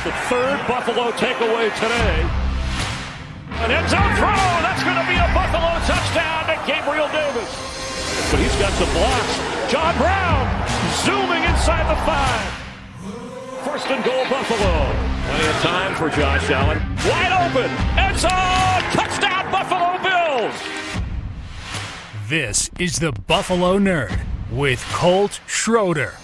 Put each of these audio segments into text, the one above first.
the third Buffalo takeaway today. An end zone throw. That's going to be a Buffalo touchdown to Gabriel Davis. But he's got some blocks. John Brown zooming inside the 5. First and goal, Buffalo. Plenty of time for Josh Allen. Wide open. End zone. Touchdown, Buffalo Bills. This is the Buffalo Nerd with Colt Schroeder.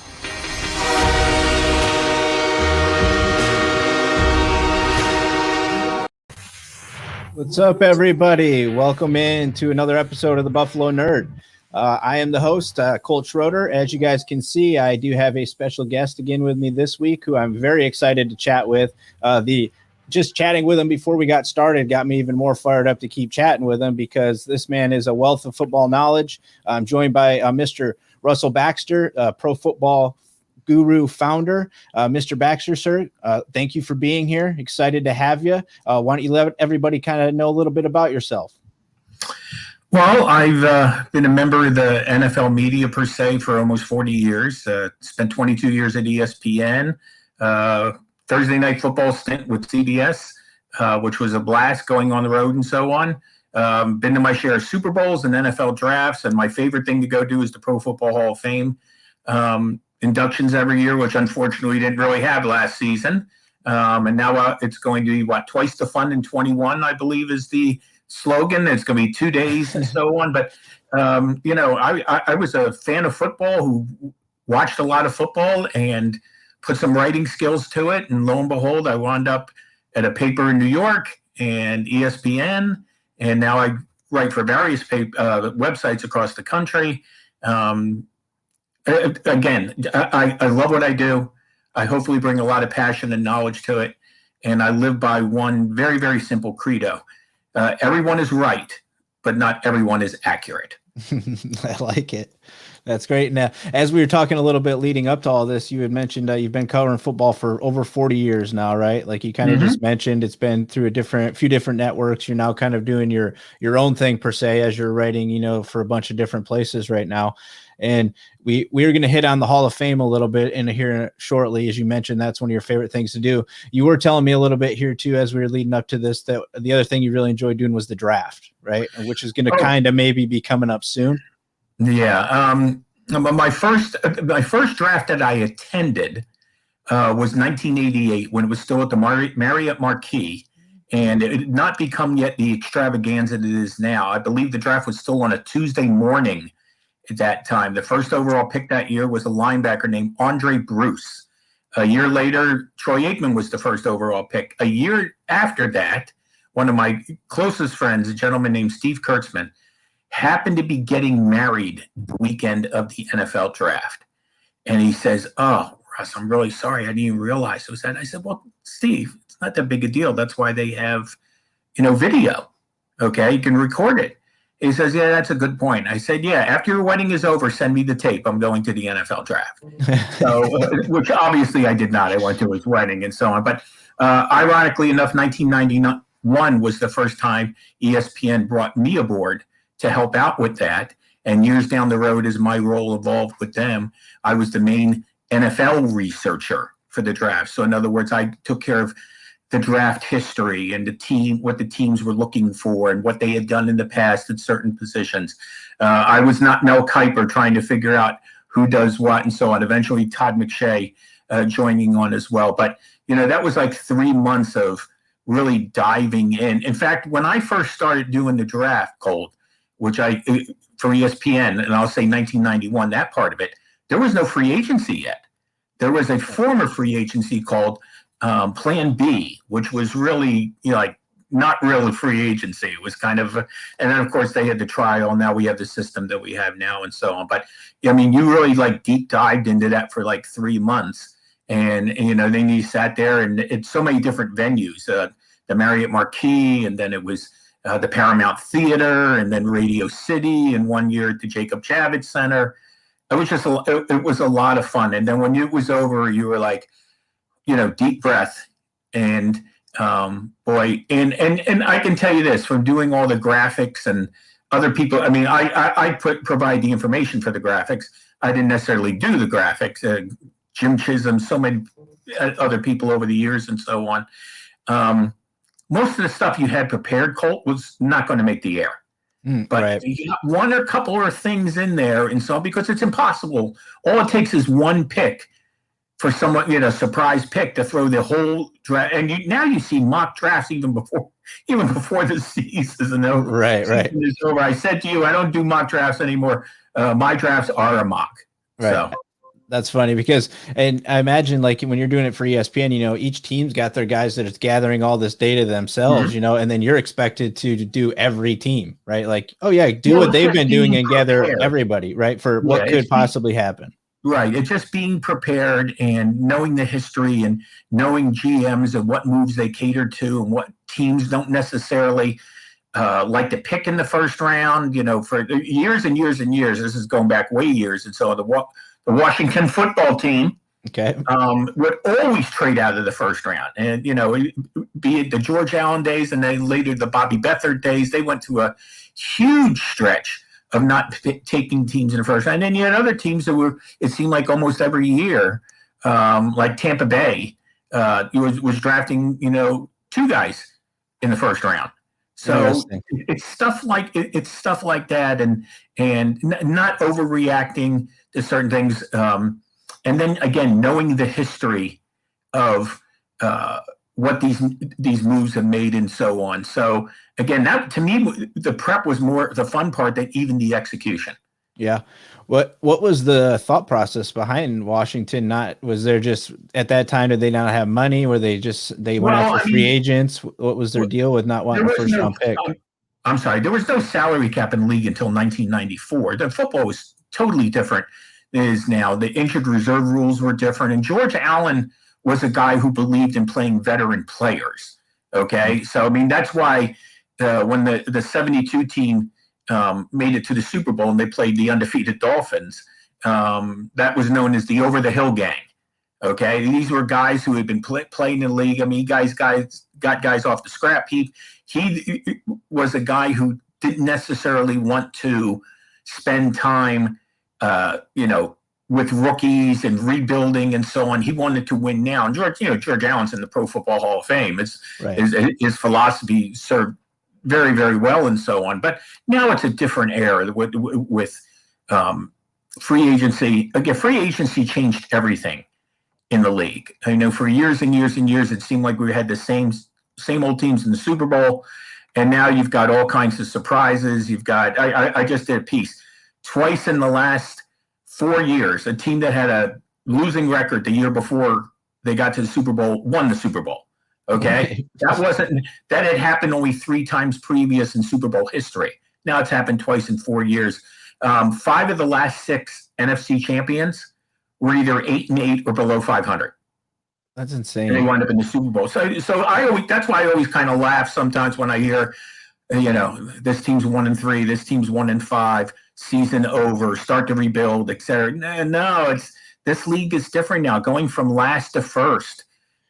What's up, everybody? Welcome in to another episode of the Buffalo Nerd. I am the host, Colt Schroeder. As you guys can see, I do have a special guest again with me this week who I'm very excited to chat with. Just chatting with him before we got started got me even more fired up to keep chatting with him because this man is a wealth of football knowledge. I'm joined by Mr. Russell Baxter, Pro Football Guru founder. Mr. Baxter, sir, thank you for being here. Excited to have you. Why don't you let everybody kind of know a little bit about yourself? Well, I've been a member of the NFL media per se for almost 40 years. Spent 22 years at ESPN. Thursday night football stint with CBS, which was a blast going on the road and so on. Been to my share of Super Bowls and NFL drafts, and my favorite thing to go do is the Pro Football Hall of Fame inductions every year, which unfortunately didn't really have last season. And now it's going to be, twice the fun in 21, I believe is the slogan. It's going to be 2 days and so on. But, I was a fan of football who watched a lot of football and put some writing skills to it. And lo and behold, I wound up at a paper in New York and ESPN. And now I write for various websites across the country. Again, I love what I do. I hopefully bring a lot of passion and knowledge to it. And I live by one very, very simple credo. Everyone is right, but not everyone is accurate. I like it. That's great. Now, as we were talking a little bit leading up to all this, you had mentioned you've been covering football for over 40 years now, right? Like you kind of just mentioned, it's been through few different networks. You're now kind of doing your own thing per se, as you're writing, for a bunch of different places right now. And we're going to hit on the Hall of Fame a little bit in here shortly. As you mentioned, that's one of your favorite things to do. You were telling me a little bit here too, as we were leading up to this, that the other thing you really enjoyed doing was the draft, right? Which is going to kind of maybe be coming up soon. Yeah. My first draft that I attended was 1988 when it was still at the Marriott Marquis, and it had not become yet the extravaganza that it is now. I believe the draft was still on a Tuesday morning at that time. The first overall pick that year was a linebacker named Andre Bruce. A year later, Troy Aikman was the first overall pick. A year after that, one of my closest friends, a gentleman named Steve Kurtzman, happened to be getting married the weekend of the NFL draft. And he says, "Oh, Russ, I'm really sorry. I didn't even realize it was that." I said, "Well, Steve, it's not that big a deal. That's why they have, video. Okay, you can record it." He says, "Yeah, that's a good point." I said, "Yeah, after your wedding is over, send me the tape. I'm going to the NFL draft." So, which obviously I did not. I went to his wedding and so on. But ironically enough, 1991 was the first time ESPN brought me aboard to help out with that. And years down the road, as my role evolved with them, I was the main NFL researcher for the draft. So in other words, I took care of the draft history and what the teams were looking for and what they had done in the past at certain positions. I was not Mel Kiper trying to figure out who does what and so on. Eventually, Todd McShay joining on as well. But, that was like 3 months of really diving in. In fact, when I first started doing the draft, Colt, which for ESPN, and I'll say 1991, that part of it, there was no free agency yet. There was a former free agency called Plan B, which was really, not really free agency. It was kind of, and then of course they had the trial. Now we have the system that we have now and so on. But you really deep dived into that for 3 months. And then you sat there and it's so many different venues, the Marriott Marquis, and then it was the Paramount Theater, and then Radio City, and 1 year at the Jacob Javits Center. It was just it was a lot of fun. And then when it was over, you were like, deep breath. And boy, and I can tell you this, from doing all the graphics and other people, I provide the information for the graphics. I didn't necessarily do the graphics. Jim Chisholm, so many other people over the years and so on. Most of the stuff you had prepared, Colt, was not going to make the air. But right. you got one or a couple of things in there, and so because it's impossible, all it takes is one pick for someone, surprise pick to throw the whole draft. And now you see mock drafts even before the season over. Right. Season is over. I said to you, I don't do mock drafts anymore. My drafts are a mock. Right. So. That's funny because, and I imagine like when you're doing it for ESPN, each team's got their guys that are gathering all this data themselves, and then you're expected to do every team, right? Like, oh yeah, do what they've been doing and gather everybody, right? For what could possibly happen. Right. It's just being prepared and knowing the history and knowing GMs and what moves they cater to and what teams don't necessarily like to pick in the first round, for years and years and years. This is going back way years. And so the Washington football team would always trade out of the first round. And, be it the George Allen days and then later the Bobby Beathard days, they went through a huge stretch of not taking teams in the first round. And then you had other teams that it seemed like almost every year, like Tampa Bay was drafting, 2 guys in the first round. So it's stuff like that, and not overreacting to certain things, and then again knowing the history of what these moves have made and so on. So again, that to me, the prep was more the fun part than even the execution. Yeah. What was the thought process behind Washington? Was there just at that time, did they not have money? Were they went after free agents? What was their deal with not wanting a first round pick? I'm sorry, there was no salary cap in the league until 1994. The football was totally different than it is now. The injured reserve rules were different, and George Allen was a guy who believed in playing veteran players. Okay, so I mean that's why when the 72 team made it to the Super Bowl and they played the undefeated Dolphins, that was known as the Over the Hill Gang. Okay, these were guys who had been playing in the league. I mean, guys got guys off the scrap heap. He was a guy who didn't necessarily want to spend time, with rookies and rebuilding and so on. He wanted to win now. And George Allen's in the Pro Football Hall of Fame. His philosophy served very, very well and so on. But now it's a different era with free agency. Again, free agency changed everything in the league. I know for years and years and years, it seemed like we had the same old teams in the Super Bowl. And now you've got all kinds of surprises. You've got, I just did a piece twice in the last 4 years, a team that had a losing record the year before they got to the Super Bowl won the Super Bowl. Okay. That had happened only 3 times previous in Super Bowl history. Now it's happened twice in 4 years. 5 of the last 6 NFC champions were either 8-8 or below 500. That's insane. And they wound up in the Super Bowl. So that's why I always kind of laugh sometimes when I hear, this team's 1-3, this team's 1-5, season over, start to rebuild, et cetera. No, this league is different now. Going from last to first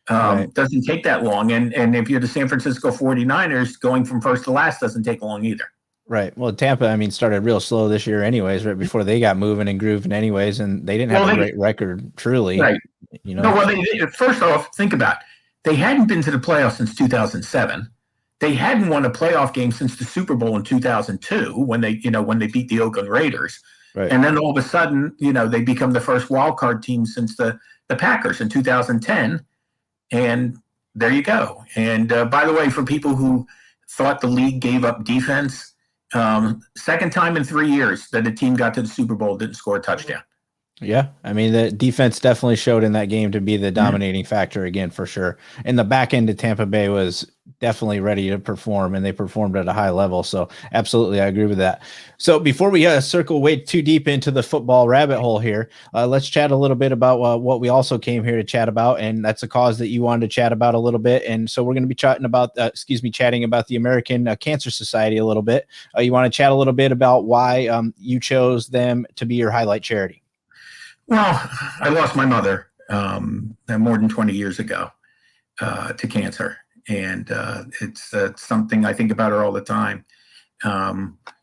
doesn't take that long. And if you're the San Francisco 49ers, going from first to last doesn't take long either. Right. Well, Tampa, started real slow this year anyways, right before they got moving and grooving anyways, and they didn't have a great record, truly. Right. First off, think about it. They hadn't been to the playoffs since 2007. They hadn't won a playoff game since the Super Bowl in 2002 when they beat the Oakland Raiders. Right. And then all of a sudden, they become the first wild card team since the Packers in 2010. And there you go. And by the way, for people who thought the league gave up defense, second time in 3 years that a team got to the Super Bowl, didn't score a touchdown. Yeah. The defense definitely showed in that game to be the dominating factor again, for sure. And the back end of Tampa Bay was definitely ready to perform, and they performed at a high level. So absolutely, I agree with that. So before we circle way too deep into the football rabbit hole here, let's chat a little bit about what we also came here to chat about. And that's a cause that you wanted to chat about a little bit. And so we're going to be chatting about the American Cancer Society a little bit. You want to chat a little bit about why you chose them to be your highlight charity? Well, I lost my mother more than 20 years ago to cancer. And it's something I think about her all the time.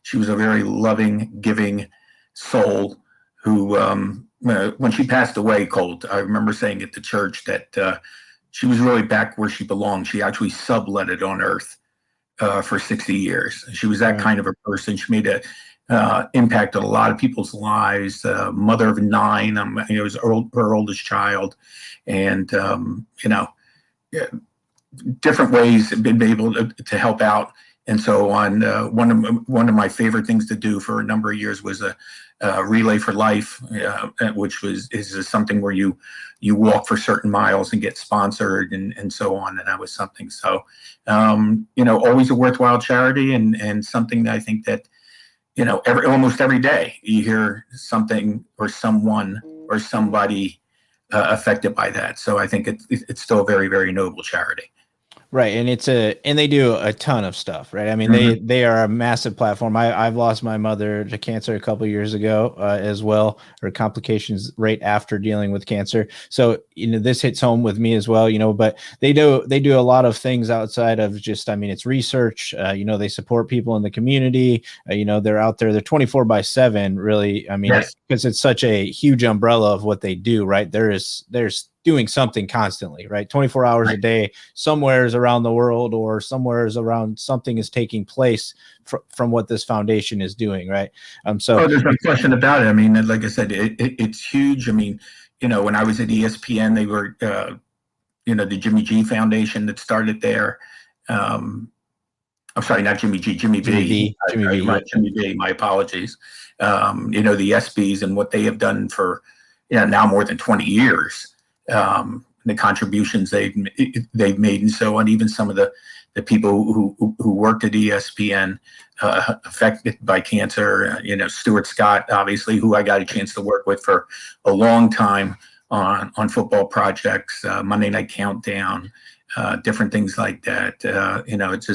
She was a very loving, giving soul who, when she passed away, Colt, I remember saying at the church that she was really back where she belonged. She actually subletted on Earth for 60 years. She was that kind of a person. She made a impact on a lot of people's lives. Mother of 9, it was her oldest child, and different ways have been able to help out and so on. One of my favorite things to do for a number of years was a Relay for Life, which is something where you walk for certain miles and get sponsored and so on. And that was something. So, always a worthwhile charity and something that I think that, almost every day you hear something or someone or somebody affected by that. So I think it's still a very, very noble charity. Right. And they do a ton of stuff, right? I mean, they are a massive platform. I've lost my mother to cancer a couple of years ago as well, or complications right after dealing with cancer. So, this hits home with me as well, but they do a lot of things outside of just, it's research, they support people in the community, they're out there, they're 24/7 really. Yes. Because it's such a huge umbrella of what they do, right? There's doing something constantly, right? 24 hours a day, somewheres around the world or somewheres around something is taking place from what this foundation is doing, right? So there's no question about it. Like I said, it's huge. When I was at ESPN, they were, the Jimmy G Foundation that started there. I'm sorry, not Jimmy G, Jimmy B. Jimmy B, my apologies. The ESPYs and what they have done for, now more than 20 years. The contributions they've made and so on. Even some of the people who worked at ESPN affected by cancer. Stuart Scott, obviously, who I got a chance to work with for a long time on football projects, Monday Night Countdown, different things like that. It's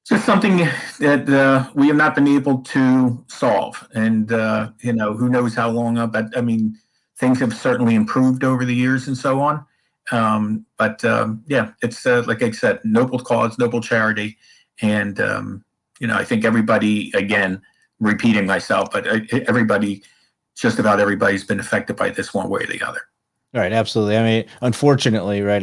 just something that we have not been able to solve, and who knows how long. But things have certainly improved over the years and so on. It's like I said, noble cause, noble charity. And, I think everybody, again, repeating myself, but just about everybody's been affected by this one way or the other. Right. Absolutely. Unfortunately, right.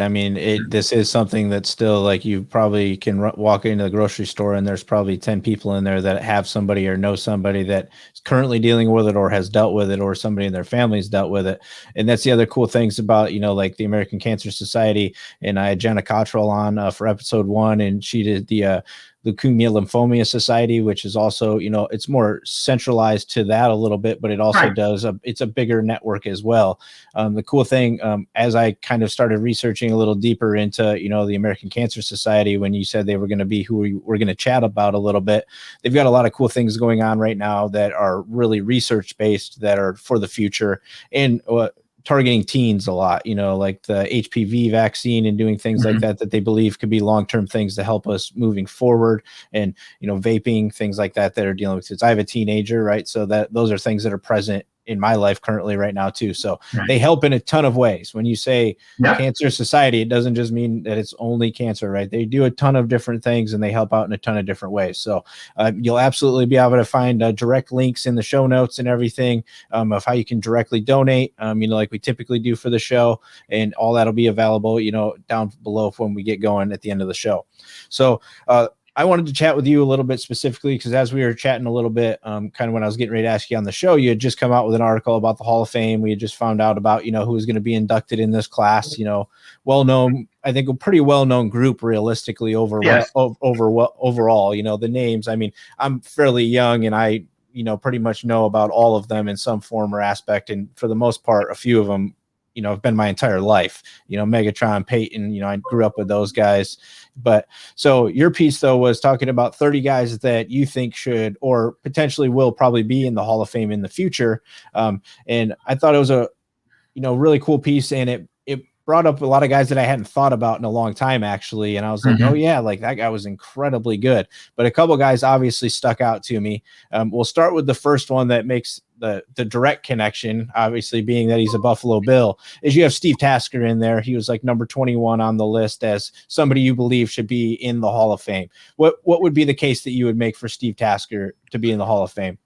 This is something that's still like you probably can walk into the grocery store and there's probably 10 people in there that have somebody or know somebody that is currently dealing with it or has dealt with it or somebody in their family's dealt with it. And that's the other cool things about, like the American Cancer Society. And I had Jenna Cottrell on for episode 1, and she did the Leukemia Lymphoma Society, which is also, it's more centralized to that a little bit, but it also it's a bigger network as well. The cool thing, as I kind of started researching a little deeper into, the American Cancer Society, when you said they were going to be who we were going to chat about a little bit, they've got a lot of cool things going on right now that are really research based, that are for the future, and targeting teens a lot, like the HPV vaccine and doing things like that they believe could be long-term things to help us moving forward, and, vaping, things like that are dealing with kids. I have a teenager, right? So those are things that are present in my life currently right now too. So they help in a ton of ways. When you say Cancer Society, it doesn't just mean that it's only cancer, right? They do a ton of different things and they help out in a ton of different ways. So you'll absolutely be able to find direct links in the show notes and everything of how you can directly donate, like we typically do for the show, and all that'll be available, down below when we get going at the end of the show. So, I wanted to chat with you a little bit specifically because as we were chatting a little bit, kind of when I was getting ready to ask you on the show, you had just come out with an article about the Hall of Fame. We had just found out about, who was going to be inducted in this class, well-known, I think a pretty well-known group realistically overall, the names. I'm fairly young and I, pretty much know about all of them in some form or aspect. And for the most part, a few of them, have been my entire life, Megatron, Peyton, I grew up with those guys. But so your piece though was talking about 30 guys that you think should, or potentially will probably be in the Hall of Fame in the future. And I thought it was a, really cool piece, and it brought up a lot of guys that I hadn't thought about in a long time, actually. And I was like, oh yeah, like that guy was incredibly good. But a couple of guys obviously stuck out to me. We'll start with the first one that makes the direct connection, obviously being that he's a Buffalo Bill, is you have Steve Tasker in there. He was like number 21 on the list as somebody you believe should be in the Hall of Fame. What would be the case that you would make for Steve Tasker to be in the Hall of Fame?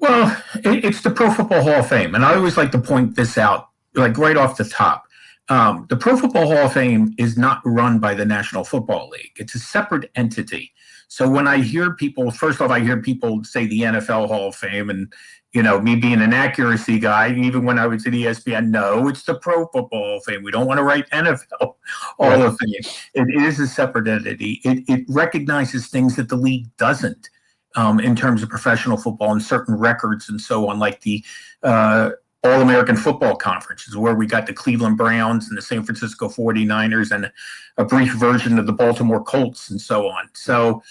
Well, it's the Pro Football Hall of Fame, and I always like to point this out, like right off the top. The Pro Football Hall of Fame is not run by the National Football League. It's a separate entity. So when I hear people, first off, I hear people say the NFL Hall of Fame, and me being an accuracy guy, even when I was at ESPN, no, it's the Pro Football Hall of Fame. We don't want to write NFL Hall of Fame. It is a separate entity. It recognizes things that the league doesn't. In terms of professional football and certain records and so on, like the All-American Football Conference, where we got the Cleveland Browns and the San Francisco 49ers and a brief version of the Baltimore Colts and so on. So,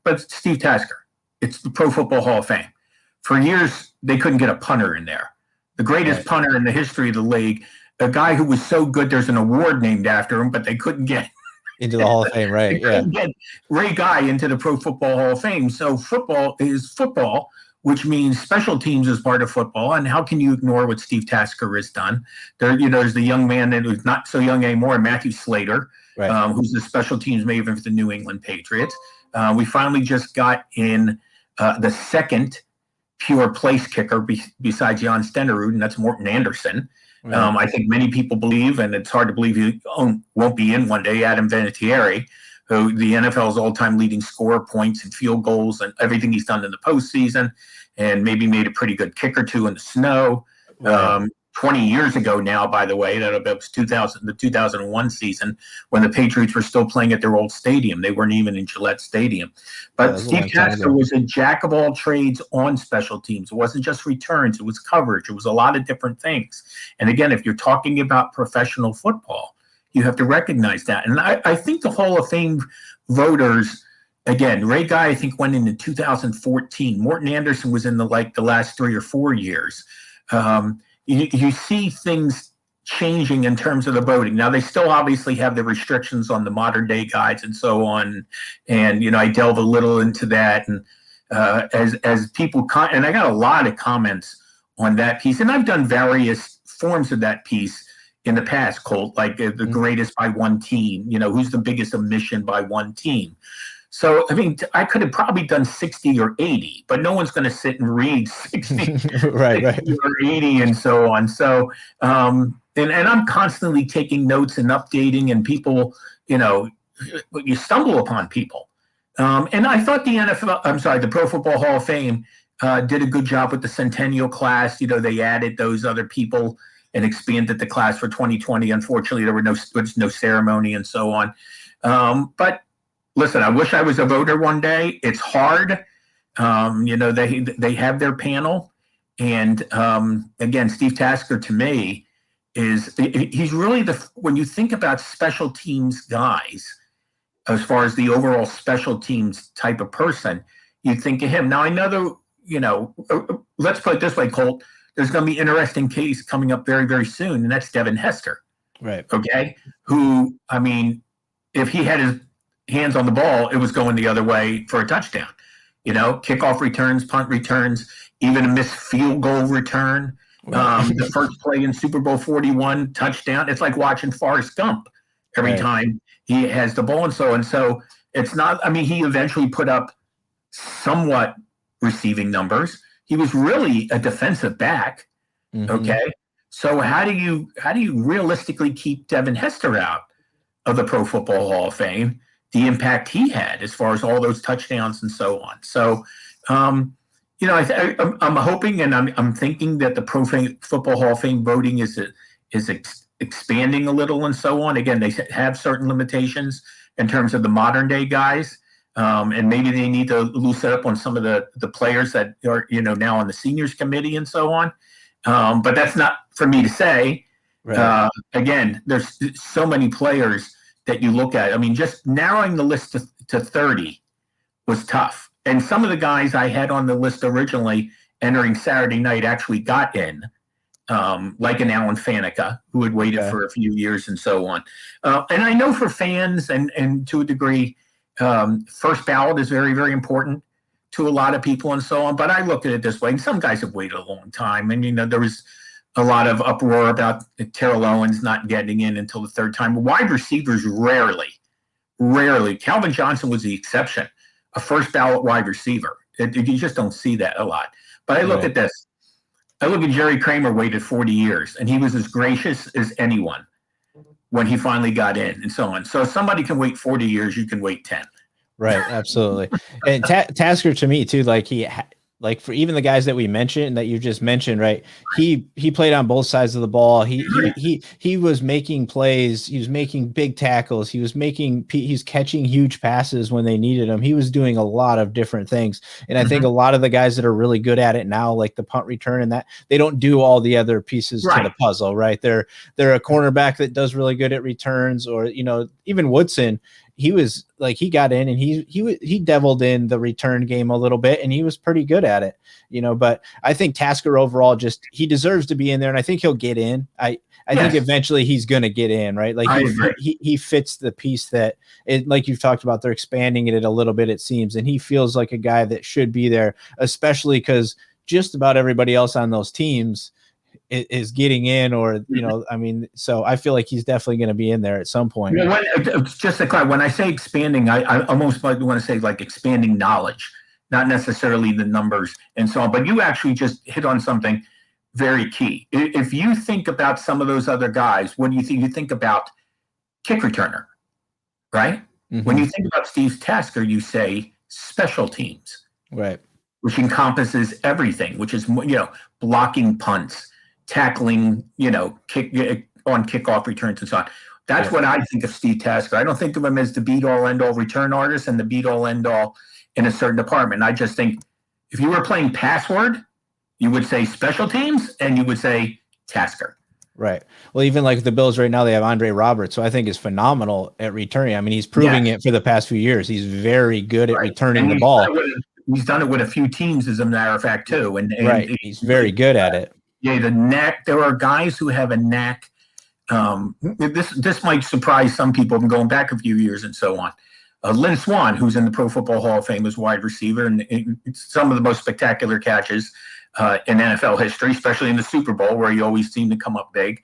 but Steve Tasker, it's the Pro Football Hall of Fame. For years, they couldn't get a punter in there. The greatest punter in the history of the league, a guy who was so good there's an award named after him, but they couldn't get into the Hall of Fame, right? Get Ray Guy into the Pro Football Hall of Fame. So football is football, which means special teams is part of football. And how can you ignore what Steve Tasker has done? There's the young man that was not so young anymore, Matthew Slater, who's the special teams maven for the New England Patriots. We finally just got in the second pure place kicker besides Jan Stenerud, and that's Morten Andersen. I think many people believe, and it's hard to believe he won't be in one day, Adam Vinatieri, who the NFL's all-time leading scorer, points and field goals and everything he's done in the postseason, and maybe made a pretty good kick or two in the snow. 20 years ago now, by the way, that was the 2001 season when the Patriots were still playing at their old stadium. They weren't even in Gillette Stadium. But Steve Tasker was a jack of all trades on special teams. It wasn't just returns. It was coverage. It was a lot of different things. And again, if you're talking about professional football, you have to recognize that. And I think the Hall of Fame voters, again, Ray Guy, I think, went in 2014. Morten Andersen was in the last 3 or 4 years. You see things changing in terms of the voting. Now, they still obviously have the restrictions on the modern day guys and so on. And, I delve a little into that. And as people, and I got a lot of comments on that piece. And I've done various forms of that piece in the past, Colt, like the greatest by one team, who's the biggest omission by one team. So, I mean, I could have probably done 60 or 80, but no one's going to sit and read 60, 60 or 80 and so on. So, and I'm constantly taking notes and updating, and people, you stumble upon people. And I thought the Pro Football Hall of Fame did a good job with the Centennial class. They added those other people and expanded the class for 2020. Unfortunately, there was no ceremony and so on. But listen, I wish I was a voter one day. It's hard. They have their panel. And again, Steve Tasker, to me, he's really when you think about special teams guys, as far as the overall special teams type of person, you think of him. Now, I know let's put it this way, Colt, there's going to be an interesting case coming up very, very soon, and that's Devin Hester. Right. Okay. Who, I mean, if he had his hands on the ball, it was going the other way for a touchdown. Kickoff returns, punt returns, even a missed field goal return. The first play in Super Bowl 41 touchdown. It's like watching Forrest Gump every time he has the ball. And so it's not, I mean, he eventually put up somewhat receiving numbers. He was really a defensive back. Okay. So how do you realistically keep Devin Hester out of the Pro Football Hall of Fame? The impact he had as far as all those touchdowns and so on. So, I'm hoping and I'm thinking that the Pro Football Hall of Fame voting is expanding a little and so on. Again, they have certain limitations in terms of the modern day guys, and maybe they need to loosen up on some of the players that are now on the seniors committee and so on. But that's not for me to say. Right. Again, there's so many players that you look at. I mean, just narrowing the list to 30 was tough. And some of the guys I had on the list originally entering Saturday night actually got in, like an Alan Faneca, who had waited for a few years and so on. And I know for fans and to a degree, first ballot is very, very important to a lot of people and so on. But I look at it this way, and some guys have waited a long time. And, there was a lot of uproar about Terrell Owens not getting in until the third time. Wide receivers rarely. Calvin Johnson was the exception, a first ballot wide receiver. You just don't see that a lot. But I look at this. I look at Jerry Kramer waited 40 years, and he was as gracious as anyone when he finally got in and so on. So if somebody can wait 40 years, you can wait 10. Right. Absolutely. And Tasker, to me too, like like for even the guys that we mentioned, that you just mentioned, right? He played on both sides of the ball. He was making plays. He was making big tackles. He's catching huge passes when they needed him. He was doing a lot of different things. And I think a lot of the guys that are really good at it now, like the punt return and that, they don't do all the other pieces to the puzzle, right? They're a cornerback that does really good at returns, or, even Woodson. He was like, he got in and he deviled in the return game a little bit, and he was pretty good at it, but I think Tasker overall, he deserves to be in there, and I think he'll get in. I think eventually he's going to get in, right? Like he fits the piece that like you've talked about, they're expanding it a little bit, it seems. And he feels like a guy that should be there, especially because just about everybody else on those teams is getting in, or so I feel like he's definitely going to be in there at some point. Just to clarify, when I say expanding, I almost want to say like expanding knowledge, not necessarily the numbers and so on. But you actually just hit on something very key. If you think about some of those other guys, what do you think? You think about kick returner, right? Mm-hmm. When you think about Steve Tasker, you say special teams, right? Which encompasses everything, which is blocking punts, tackling, on kickoff returns and so on. That's what I think of Steve Tasker. I don't think of him as the be-all, end-all return artist and the be-all, end-all in a certain department. I just think if you were playing password, you would say special teams and you would say Tasker. Right. Well, even like the Bills right now, they have Andre Roberts, so I think is phenomenal at returning. I mean, he's proving it for the past few years. He's very good at returning the ball. He's done it with a few teams, as a matter of fact, too. And he's very good at it. Yeah, the knack. There are guys who have a knack. This might surprise some people from going back a few years and so on. Lynn Swann, who's in the Pro Football Hall of Fame as wide receiver, and some of the most spectacular catches in NFL history, especially in the Super Bowl, where he always seemed to come up big.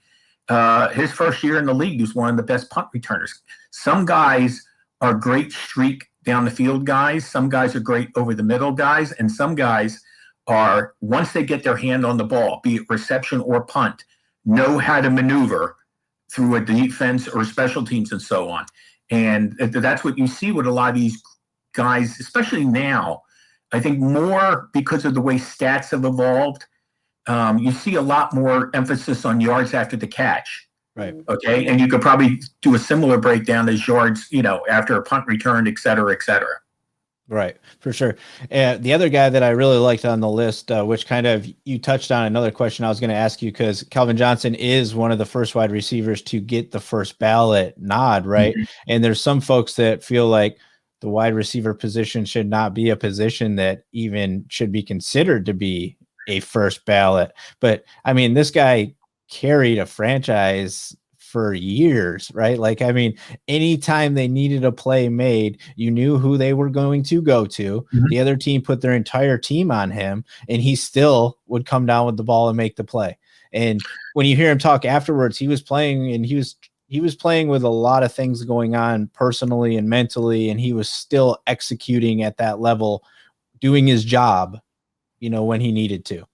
His first year in the league, he was one of the best punt returners. Some guys are great streak down the field guys. Some guys are great over the middle guys, and some guys are, once they get their hand on the ball, be it reception or punt, know how to maneuver through a defense or special teams and so on. And that's what you see with a lot of these guys, especially now. I think more because of the way stats have evolved, you see a lot more emphasis on yards after the catch. Right. Okay. And you could probably do a similar breakdown as yards, after a punt return, et cetera, et cetera. Right, for sure. The other guy that I really liked on the list, which kind of you touched on another question I was going to ask you, because Calvin Johnson is one of the first wide receivers to get the first ballot nod, right? Mm-hmm. And there's some folks that feel like the wide receiver position should not be a position that even should be considered to be a first ballot. But I mean, this guy carried a franchise for years, right? Like, I mean, anytime they needed a play made, you knew who they were going to go to. Mm-hmm. The other team put their entire team on him, and he still would come down with the ball and make the play. And when you hear him talk afterwards, he was playing, and he was playing with a lot of things going on personally and mentally, and he was still executing at that level, doing his job, when he needed to.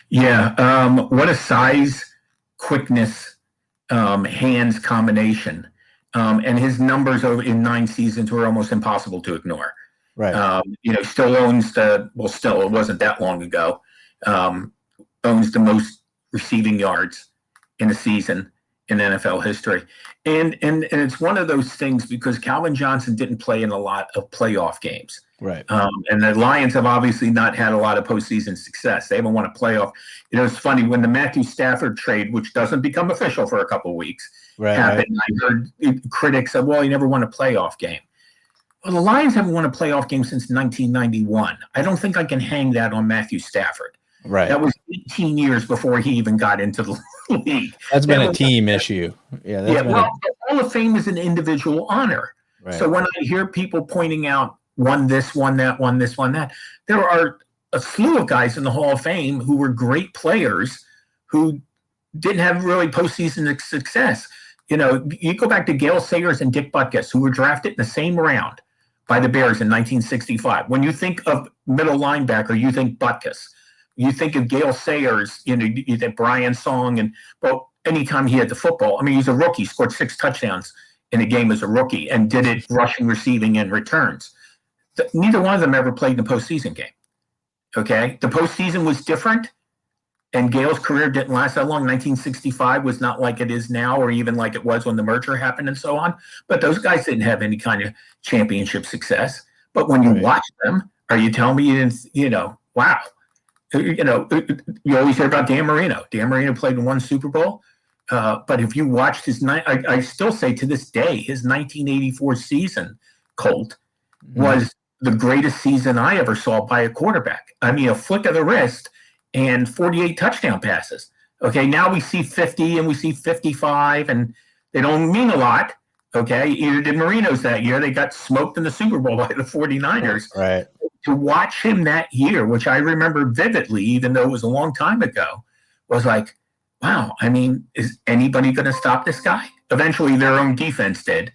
Yeah. What a size, quickness, hands combination. And his numbers in 9 seasons were almost impossible to ignore. Right. Still owns it wasn't that long ago, owns the most receiving yards in a season in NFL history. And it's one of those things because Calvin Johnson didn't play in a lot of playoff games. Right. And the Lions have obviously not had a lot of postseason success. They haven't won a playoff. It's funny when the Matthew Stafford trade, which doesn't become official for a couple of weeks, happened. Right. I heard critics say, well, he never won a playoff game. Well, the Lions haven't won a playoff game since 1991. I don't think I can hang that on Matthew Stafford. Right. That was 18 years before he even got into the league. That's been a team issue. Yeah. The Hall of Fame is an individual honor. Right. So when I hear people pointing out won this, won that, won this, won that, there are a slew of guys in the Hall of Fame who were great players who didn't have really postseason success. You go back to Gale Sayers and Dick Butkus, who were drafted in the same round, by the Bears in 1965. When you think of middle linebacker, you think Butkus. You think of Gale Sayers, you think Brian Song, and well, anytime he had the football, I mean, he's a rookie, scored 6 touchdowns in a game as a rookie, and did it rushing, receiving, and returns. Neither one of them ever played in the postseason game. Okay, the postseason was different, and Gale's career didn't last that long. 1965 was not like it is now, or even like it was when the merger happened and so on. But those guys didn't have any kind of championship success. But when you watch them, are you telling me you didn't, wow. You always hear about Dan Marino. Dan Marino played in 1 Super Bowl. But if you watched I still say to this day, his 1984 season, Colt, was the greatest season I ever saw by a quarterback. I mean, a flick of the wrist and 48 touchdown passes. Okay, now we see 50 and we see 55, and they don't mean a lot. Okay, either did Marino's that year. They got smoked in the Super Bowl by the 49ers. Right. To watch him that year, which I remember vividly, even though it was a long time ago, was like, wow, I mean, is anybody going to stop this guy? Eventually, their own defense did.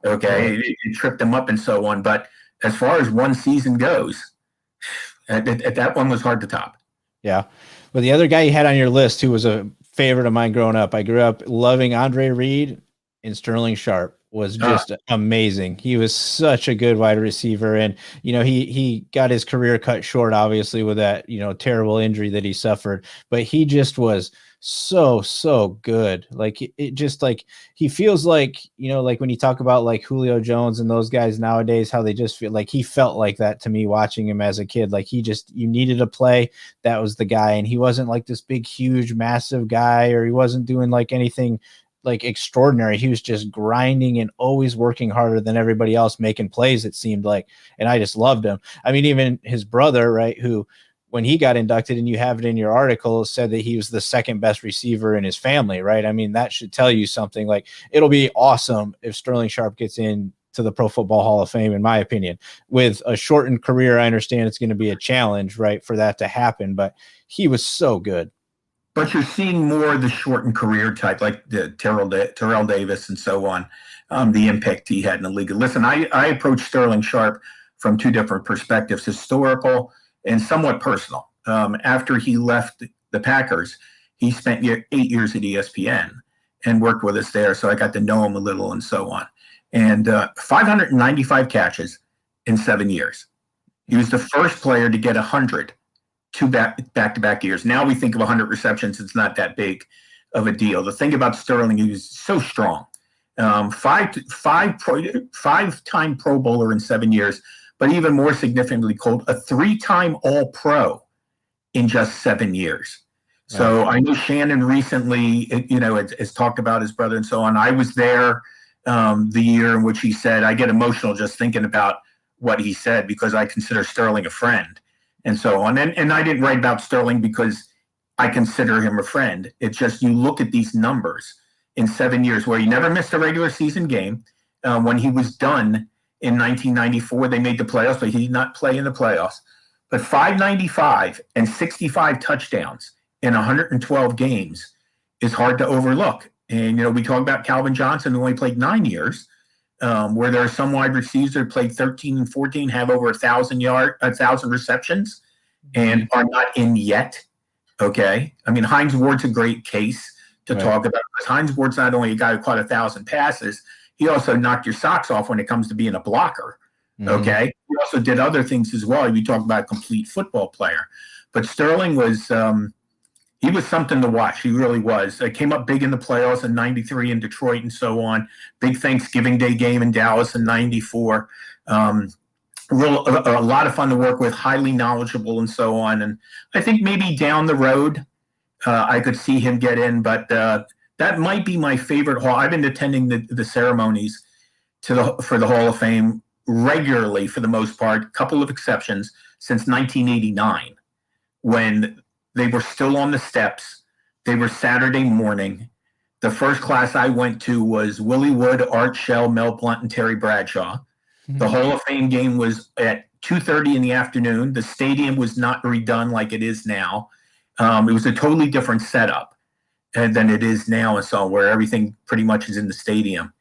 Okay, it tripped them up and so on. But as far as one season goes, that one was hard to top. Yeah. Well, the other guy you had on your list who was a favorite of mine growing up, I grew up loving Andre Reed and Sterling Sharp. Was just amazing. He was such a good wide receiver. And, he got his career cut short, obviously, with that, terrible injury that he suffered. But he just was so good. Like, it just like, he feels like, like when you talk about like Julio Jones and those guys nowadays, how they just feel like he felt like that to me watching him as a kid. Like, you needed a play. That was the guy. And he wasn't like this big, huge, massive guy, or he wasn't doing like anything like extraordinary. He was just grinding and always working harder than everybody else, making plays, it seemed like. And I just loved him. I mean, even his brother, right, who, when he got inducted, and you have it in your article, said that he was the second best receiver in his family, right? I mean, that should tell you something. Like, it'll be awesome if Sterling Sharp gets in to the Pro Football Hall of Fame, in my opinion. With a shortened career, I understand it's going to be a challenge, right, for that to happen, but he was so good. But you're seeing more of the shortened career type, like the Terrell Davis and so on, the impact he had in the league. Listen, I approached Sterling Sharp from 2 different perspectives, historical and somewhat personal. After he left the Packers, he spent 8 years at ESPN and worked with us there, so I got to know him a little and so on. And 595 catches in 7 years. He was the first player to get 100 back-to-back years. Now we think of 100 receptions. It's not that big of a deal. The thing about Sterling, he was so strong. Five-time Pro Bowler in 7 years, but even more significantly, Colt, a 3-time All-Pro in just 7 years. So I know Shannon recently, has talked about his brother and so on. I was there the year in which he said, I get emotional just thinking about what he said, because I consider Sterling a friend and so on. And I didn't write about Sterling because I consider him a friend. It's just, you look at these numbers in 7 years where he never missed a regular season game. When he was done in 1994, they made the playoffs, but he did not play in the playoffs. But 595 and 65 touchdowns in 112 games is hard to overlook. And, we talk about Calvin Johnson, who only played 9 years, where there are some wide receivers that played 13 and 14, have over 1,000 receptions, and are not in yet. Okay. I mean, Hines Ward's a great case to talk about, because Hines Ward's not only a guy who caught 1,000 passes, he also knocked your socks off when it comes to being a blocker. Okay. He also did other things as well. We talk about a complete football player, but Sterling was, he was something to watch. He really was. It came up big in the playoffs in 93 in Detroit and so on. Big Thanksgiving Day game in Dallas in 94. A lot of fun to work with, highly knowledgeable and so on. And I think maybe down the road, I could see him get in, but that might be my favorite hall. I've been attending the ceremonies for the Hall of Fame regularly for the most part, a couple of exceptions, since 1989, when they were still on the steps. They were Saturday morning. The first class I went to was Willie Wood, Art Shell, Mel Blount, and Terry Bradshaw. The Hall of Fame game was at 2:30 in the afternoon. The stadium was not redone like it is now. It was a totally different setup than it is now, and so where everything pretty much is in the stadium.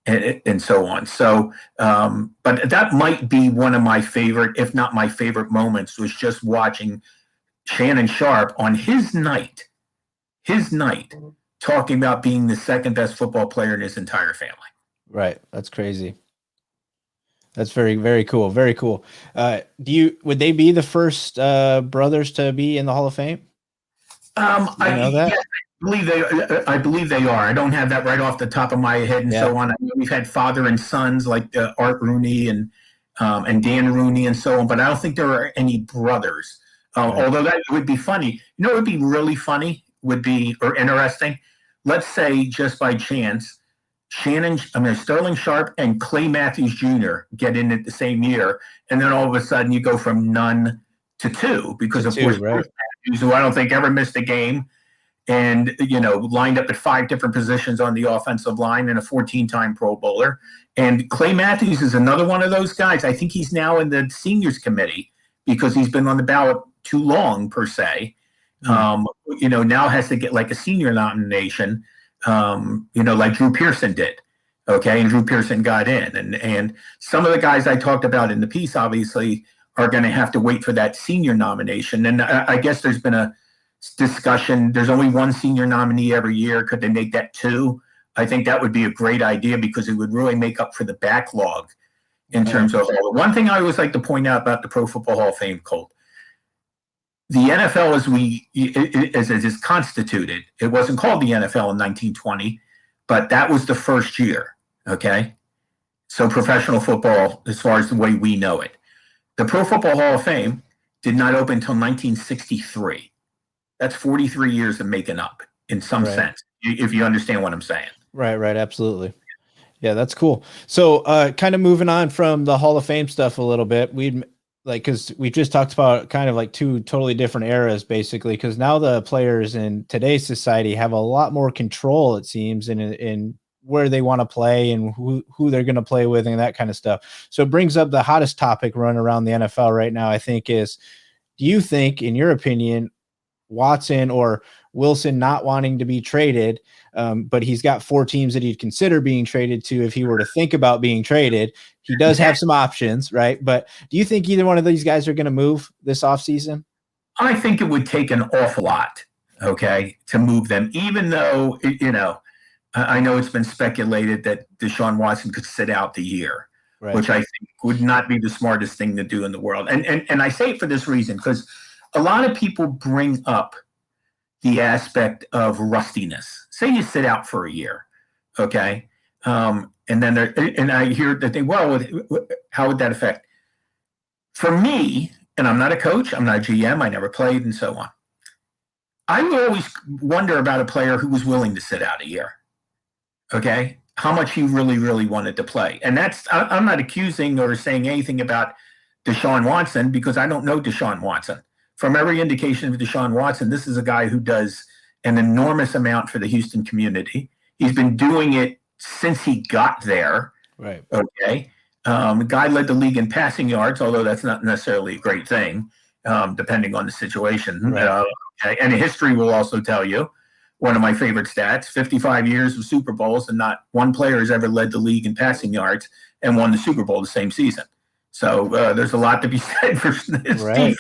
and so on. So, but that might be one of my favorite, if not my favorite moments, was just watching Shannon Sharpe on his night, talking about being the second best football player in his entire family. Right. That's crazy. That's very, very cool. Very cool. Would they be the first brothers to be in the Hall of Fame? I know that? Yes, I believe they are. I don't have that right off the top of my head and so on. I know we've had father and sons like Art Rooney and Dan Rooney and so on, but I don't think there are any brothers. Right. Although that would be funny. You know, it would be really funny, or interesting. Let's say just by chance, Sterling Sharpe and Clay Matthews Jr. get in it the same year, and then all of a sudden you go from none to two because of course right. Matthews, who I don't think ever missed a game, and lined up at 5 different positions on the offensive line and a 14-time Pro Bowler. And Clay Matthews is another one of those guys. I think he's now in the seniors committee because he's been on the ballot too long per se. Now has to get like a senior nomination. Like Drew Pearson did. Okay. And Drew Pearson got in. And some of the guys I talked about in the piece, obviously, are going to have to wait for that senior nomination. And I guess there's been a discussion. There's only one senior nominee every year. Could they make that 2? I think that would be a great idea because it would really make up for the backlog in terms of one thing I always like to point out about the Pro Football Hall of Fame, Colt. The NFL as it is constituted, it wasn't called the NFL in 1920, but that was the first year, okay? So professional football, as far as the way we know it. The Pro Football Hall of Fame did not open until 1963. That's 43 years of making up in some sense, if you understand what I'm saying. Right, absolutely. Yeah, that's cool. So kind of moving on from the Hall of Fame stuff a little bit, because we just talked about kind of like 2 totally different eras, basically, because now the players in today's society have a lot more control, it seems, in where they want to play and who they're going to play with and that kind of stuff. So it brings up the hottest topic run around the NFL right now, I think, is, do you think, in your opinion, Watson or Wilson not wanting to be traded, but he's got 4 teams that he'd consider being traded to if he were to think about being traded? He does have some options, right? But do you think either one of these guys are going to move this offseason? I think it would take an awful lot, okay, to move them, even though, I know it's been speculated that Deshaun Watson could sit out the year, which I think would not be the smartest thing to do in the world. And I say it for this reason, because a lot of people bring up the aspect of rustiness. Say you sit out for a year, okay? And I hear that how would that affect? For me, and I'm not a coach, I'm not a GM, I never played and so on. I would always wonder about a player who was willing to sit out a year, okay? How much he really, really wanted to play. And I'm not accusing or saying anything about Deshaun Watson because I don't know Deshaun Watson. From every indication of Deshaun Watson, this is a guy who does an enormous amount for the Houston community. He's been doing it since he got there. Right. Okay. The guy led the league in passing yards, although that's not necessarily a great thing, depending on the situation. Right. Okay. And history will also tell you, one of my favorite stats, 55 years of Super Bowls, and not one player has ever led the league in passing yards and won the Super Bowl the same season. So there's a lot to be said for his defense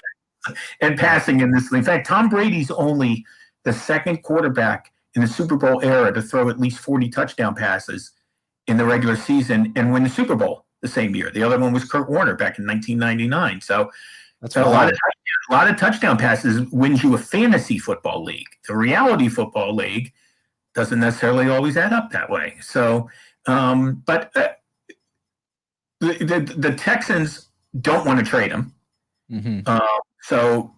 and passing in this league. In fact, Tom Brady's only the second quarterback in the Super Bowl era to throw at least 40 touchdown passes in the regular season and win the Super Bowl the same year. The other one was Kurt Warner back in 1999. So that's a lot of touchdown passes wins you a fantasy football league. The reality football league doesn't necessarily always add up that way. So, but the Texans don't want to trade him. Mm-hmm.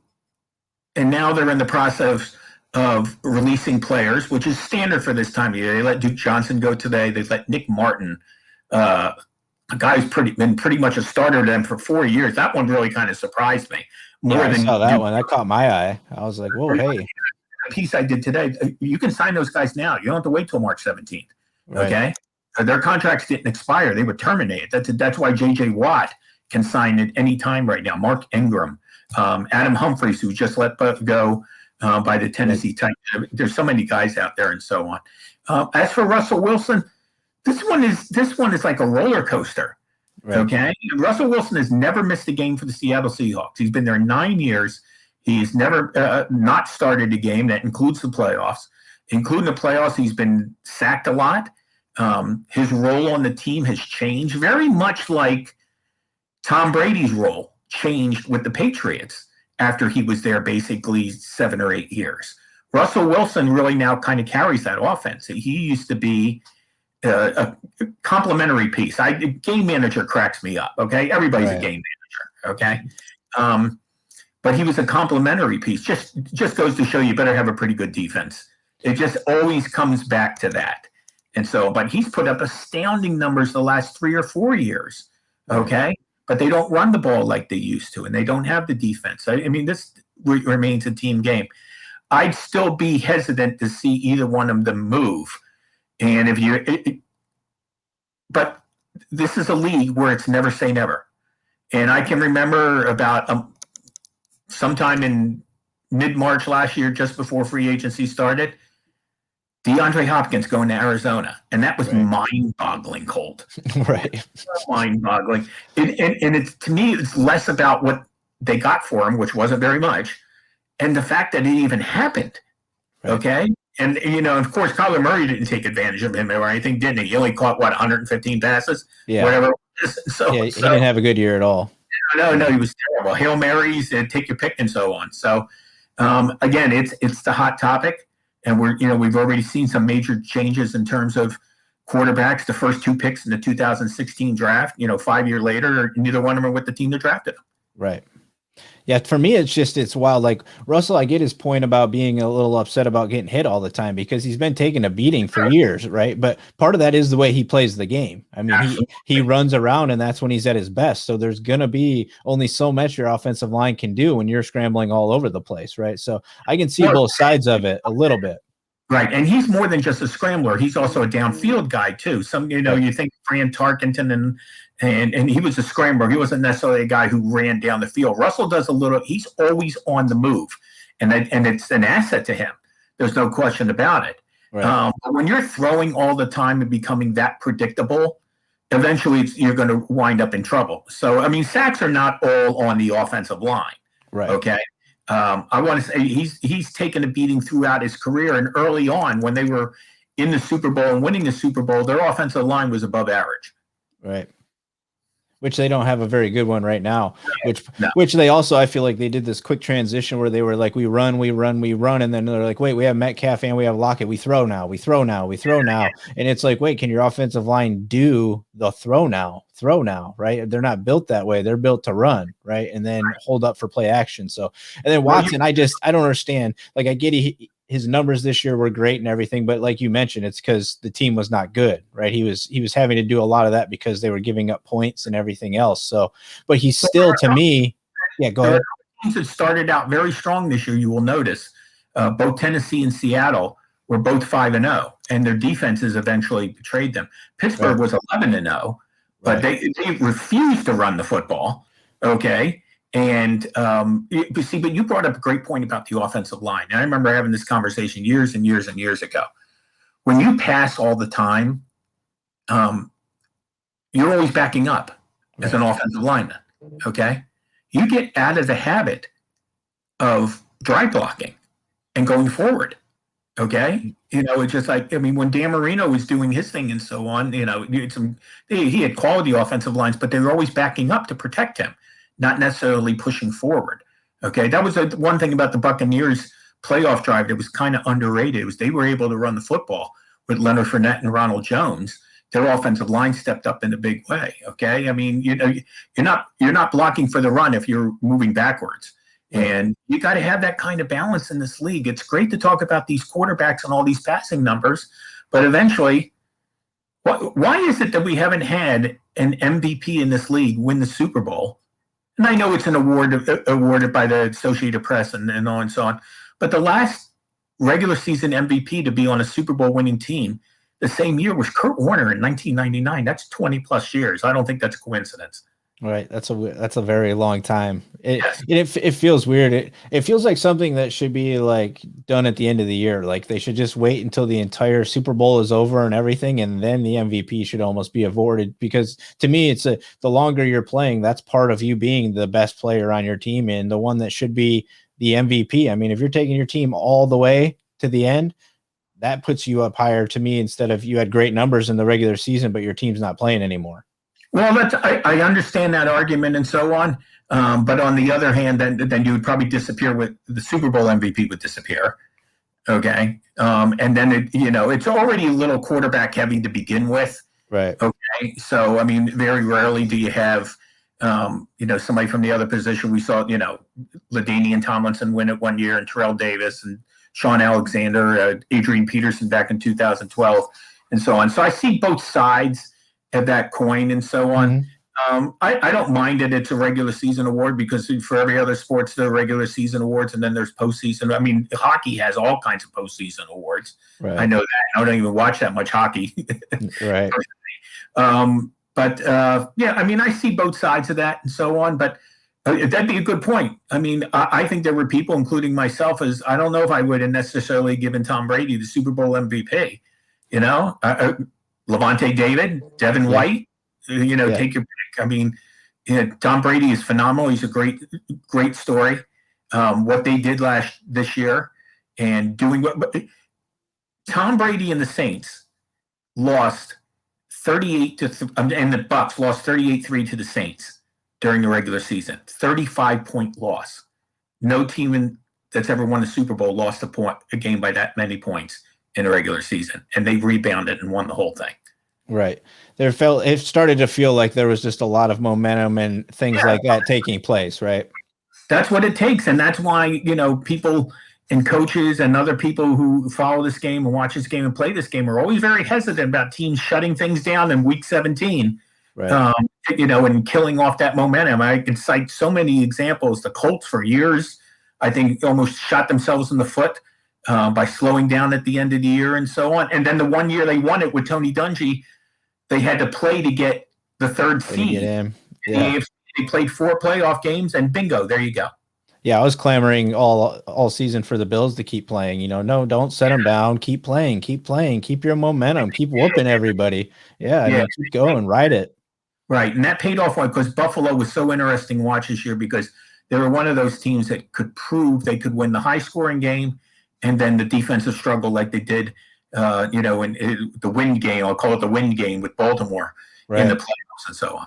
And now they're in the process of releasing players, which is standard for this time of year. They let Duke Johnson go today. They let Nick Martin, a guy who's been pretty much a starter to them for 4 years. That one really kind of surprised me. I saw that one. That caught my eye. I was like, whoa, hey. The piece I did today, you can sign those guys now. You don't have to wait till March 17th, okay? Their contracts didn't expire. They were terminated. That's why J.J. Watt can sign at any time right now. Mark Ingram, Adam Humphries, who just let go by the Tennessee Titans. There's so many guys out there and so on. As for Russell Wilson, This one is like a roller coaster. Right. Okay. Russell Wilson has never missed a game for the Seattle Seahawks. He's been there 9 years. He's never not started a game. That includes the playoffs. Including the playoffs, he's been sacked a lot. His role on the team has changed, very much like Tom Brady's role changed with the Patriots after he was there basically 7 or 8 years. Russell Wilson really now kind of carries that offense. He used to be a complimentary piece. Game manager cracks me up. Okay, everybody's a game manager. Okay, but he was a complimentary piece. Just goes to show you better have a pretty good defense. It just always comes back to that. And so, but he's put up astounding numbers the last 3 or 4 years. Okay, but they don't run the ball like they used to, and they don't have the defense. I mean, this remains a team game. I'd still be hesitant to see either one of them move. And but this is a league where it's never say never. And I can remember about sometime in mid-March last year, just before free agency started, DeAndre Hopkins going to Arizona. And that was mind-boggling, Colt. Right. Mind-boggling. And it's, to me, it's less about what they got for him, which wasn't very much, and the fact that it even happened. Right. Okay? And, of course, Kyler Murray didn't take advantage of him or anything, didn't he? He only caught, 115 passes? Yeah. Whatever it was. He didn't have a good year at all. No, he was terrible. Hail Marys, take your pick, and so on. So, again, it's the hot topic, and we've already seen some major changes in terms of quarterbacks. The first 2 picks in the 2016 draft, 5 years later, neither one of them are with the team that drafted them. Right. Yeah, for me, it's wild. Like, Russell, I get his point about being a little upset about getting hit all the time because he's been taking a beating for years, right? But part of that is the way he plays the game. I mean, he runs around, and that's when he's at his best. So there's going to be only so much your offensive line can do when you're scrambling all over the place, right? So I can see both sides of it a little bit. Right, and he's more than just a scrambler. He's also a downfield guy, too. You think Fran Tarkenton and he was a scrambler. He wasn't necessarily a guy who ran down the field. Russell does a little. He's always on the move, and it's an asset to him. There's no question about it. Right. But when you're throwing all the time and becoming that predictable, eventually you're going to wind up in trouble. So, I mean, sacks are not all on the offensive line. Right. Okay. I want to say he's taken a beating throughout his career, and early on when they were in the Super Bowl and winning the Super Bowl, their offensive line was above average. Right. Which they don't have a very good one right now, which they also, I feel like they did this quick transition where they were like, we run. And then they're like, wait, we have Metcalf and we have Lockett. We throw now. And it's like, wait, can your offensive line do the throw now, right? They're not built that way. They're built to run, right? And then hold up for play action. So, and then Watson, I don't understand. Like, I get his numbers this year were great and everything, but like you mentioned, it's because the team was not good, right? He was having to do a lot of that because they were giving up points and everything else. So, but he's still, to me, go ahead. Teams that started out very strong this year, you will notice, both Tennessee and Seattle were both 5-0, and their defenses eventually betrayed them. Pittsburgh was 11-0, but they refused to run the football. Okay. And but you brought up a great point about the offensive line. And I remember having this conversation years and years and years ago. When you pass all the time, you're always backing up as an offensive lineman. Okay, you get out of the habit of dry blocking and going forward. Okay, it's just like, I mean, when Dan Marino was doing his thing and so on, he had quality offensive lines, but they were always backing up to protect him, not necessarily pushing forward. Okay, that was the one thing about the Buccaneers playoff drive that was kind of underrated. Was they were able to run the football with Leonard Fournette and Ronald Jones. Their offensive line stepped up in a big way. Okay, I mean, you're not blocking for the run if you're moving backwards, and you got to have that kind of balance in this league. It's great to talk about these quarterbacks and all these passing numbers, but eventually, why is it that we haven't had an MVP in this league win the Super Bowl? And I know it's an award awarded by the Associated Press and on and so on. But the last regular season MVP to be on a Super Bowl winning team the same year was Kurt Warner in 1999. That's 20 plus years. I don't think that's a coincidence. Right. That's a very long time. It feels weird. It feels like something that should be like done at the end of the year. Like they should just wait until the entire Super Bowl is over and everything, and then the MVP should almost be awarded. Because to me, the longer you're playing, that's part of you being the best player on your team and the one that should be the MVP. I mean, if you're taking your team all the way to the end, that puts you up higher to me instead of you had great numbers in the regular season, but your team's not playing anymore. Well, I understand that argument and so on. But on the other hand, then you would probably disappear with the Super Bowl MVP would disappear. Okay. And then it's already a little quarterback heavy to begin with. Right. Okay. So, I mean, very rarely do you have, somebody from the other position. We saw, LaDainian Tomlinson win it one year and Terrell Davis and Sean Alexander, Adrian Peterson back in 2012 and so on. So I see both sides of that coin and so on. Mm-hmm. I don't mind that it's a regular season award because for every other sports, there are regular season awards and then there's postseason. I mean, hockey has all kinds of postseason awards. Right. I know that. I don't even watch that much hockey. Right. I mean, I see both sides of that and so on, but that'd be a good point. I mean, I think there were people, including myself, as I don't know if I would have necessarily given Tom Brady the Super Bowl MVP, Levante David, Devin White, take your pick. I mean, Tom Brady is phenomenal. He's a great story. What they did this year and doing what Tom Brady and the Saints lost 38 and the Bucs lost 38-3 to the Saints during the regular season. 35-point loss. No team that's ever won the Super Bowl lost a game by that many points in a regular season, and they rebounded and won the whole thing. Right. It started to feel like there was just a lot of momentum and things like that taking place, right? That's what it takes. And that's why, people and coaches and other people who follow this game and watch this game and play this game are always very hesitant about teams shutting things down in week 17, right. And killing off that momentum. I can cite so many examples. The Colts for years, I think, almost shot themselves in the foot by slowing down at the end of the year and so on. And then the one year they won it with Tony Dungy, they had to play to get the third seed. Yeah. They played 4 playoff games, and bingo, there you go. Yeah, I was clamoring all season for the Bills to keep playing. No, don't set them down. Keep playing, keep your momentum, keep whooping everybody. I mean, keep going, ride it. Right, and that paid off because Buffalo was so interesting to watch this year because they were one of those teams that could prove they could win the high-scoring game, and then the defensive struggle like they did. In the wind game, I'll call it the wind game with Baltimore in the playoffs and so on.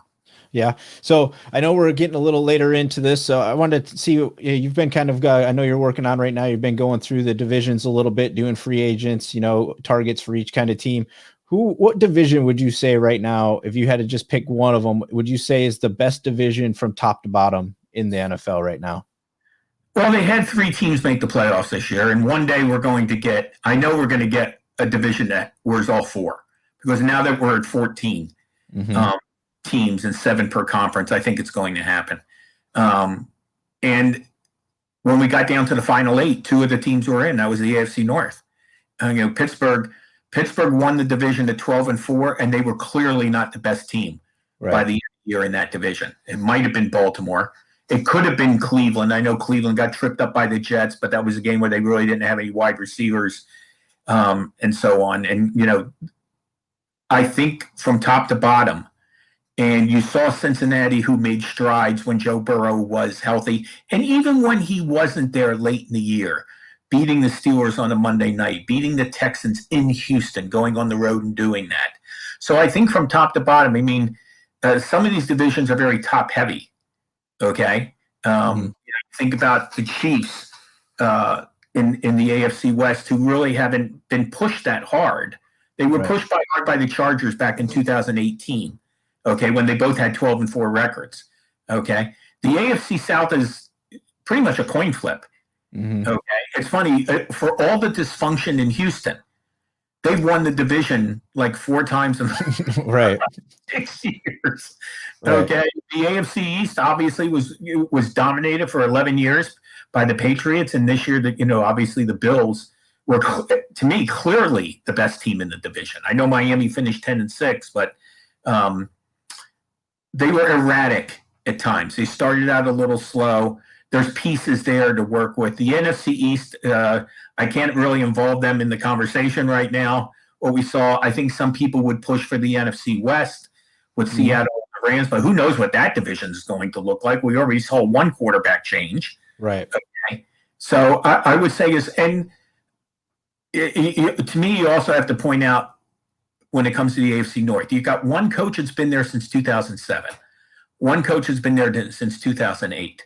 Yeah. So I know we're getting a little later into this. So I wanted to see, you've been I know you're working on right now. You've been going through the divisions a little bit, doing free agents, targets for each kind of team. What division would you say right now, if you had to just pick one of them, would you say is the best division from top to bottom in the NFL right now? Well, they had 3 teams make the playoffs this year. And one day we're going to get a division that wears all 4 because now that we're at 14 teams and 7 per conference, I think it's going to happen. And when we got down to the final 8, 2 of the teams were in. That was the AFC North. Pittsburgh won the division at 12-4, and they were clearly not the best team by the end of the year in that division. It might have been Baltimore. It could have been Cleveland. I know Cleveland got tripped up by the Jets, but that was a game where they really didn't have any wide receivers. And so on. And, I think from top to bottom, and you saw Cincinnati who made strides when Joe Burrow was healthy. And even when he wasn't there late in the year, beating the Steelers on a Monday night, beating the Texans in Houston, going on the road and doing that. So I think from top to bottom, I mean, some of these divisions are very top heavy. Okay. Think about the Chiefs, in the AFC West, who really haven't been pushed that hard. They were pushed hard by the Chargers back in 2018, okay, when they both had 12-4 records, okay? The AFC South is pretty much a coin flip, okay? It's funny, for all the dysfunction in Houston, they've won the division like 4 times in 6 years, okay? The AFC East obviously was dominated for 11 years by the Patriots, and this year, obviously the Bills were, to me, clearly the best team in the division. I know Miami finished 10-6, but they were erratic at times. They started out a little slow. There's pieces there to work with. The NFC East, I can't really involve them in the conversation right now. What we saw, I think some people would push for the NFC West with Seattle and the Rams, but who knows what that division is going to look like. We already saw one quarterback change. Right. Okay. So I would say to me, you also have to point out when it comes to the AFC North, you've got one coach that's been there since 2007. One coach has been there since 2008.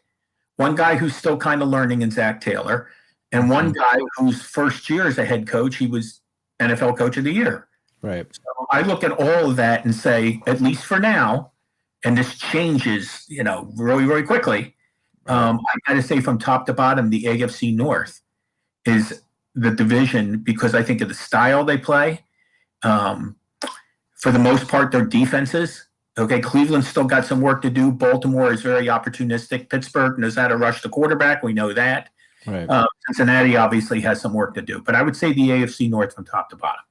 One guy who's still kind of learning in Zach Taylor, and one guy whose first year as a head coach, he was NFL Coach of the Year. Right. So I look at all of that and say, at least for now, and this changes, really, really quickly. I got to say, from top to bottom, the AFC North is the division because I think of the style they play. For the most part, their defenses. Okay, Cleveland's still got some work to do. Baltimore is very opportunistic. Pittsburgh knows how to rush the quarterback. We know that. Right. Cincinnati obviously has some work to do. But I would say the AFC North from top to bottom.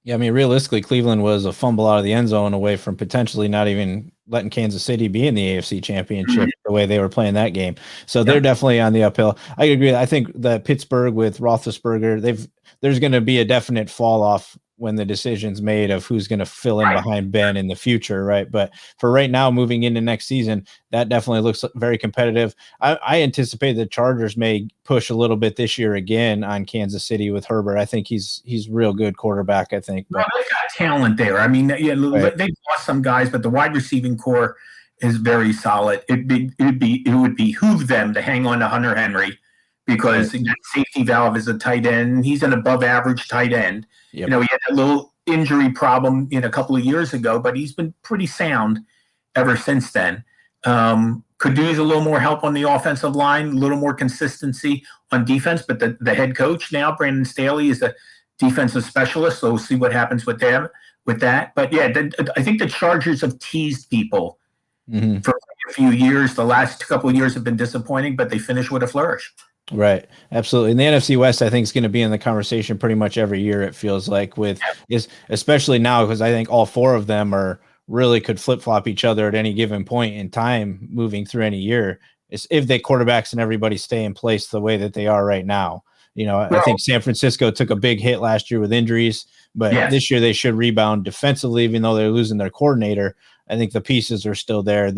Yeah, I mean, realistically, Cleveland was a fumble out of the end zone away from potentially not even letting Kansas City be in the AFC Championship the way they were playing that game. So they're definitely on the uphill. I agree. I think that Pittsburgh with Roethlisberger, there's going to be a definite fall off when the decision's made of who's going to fill in behind Ben in the future, right? But for right now, moving into next season, that definitely looks very competitive. I anticipate the Chargers may push a little bit this year again on Kansas City with Herbert. I think he's real good quarterback, I think. Well, they got talent there. I mean, they've lost some guys, but the wide receiving core is very solid. It would behoove them to hang on to Hunter Henry because that safety valve is a tight end. He's an above average tight end. Yep. He had a little injury problem a couple of years ago, but he's been pretty sound ever since then. Could use a little more help on the offensive line, a little more consistency on defense, but the head coach now, Brandon Staley, is a defensive specialist, so we'll see what happens with them with that. But yeah, I think the Chargers have teased people for a few years. The last couple of years have been disappointing, but they finish with a flourish. Right. Absolutely. And the NFC West, I think, is going to be in the conversation pretty much every year. It feels like especially now, because I think all four of them really could flip flop each other at any given point in time, moving through any year. Is if the quarterbacks and everybody stay in place the way that they are right now. I think San Francisco took a big hit last year with injuries, but this year they should rebound defensively, even though they're losing their coordinator. I think the pieces are still there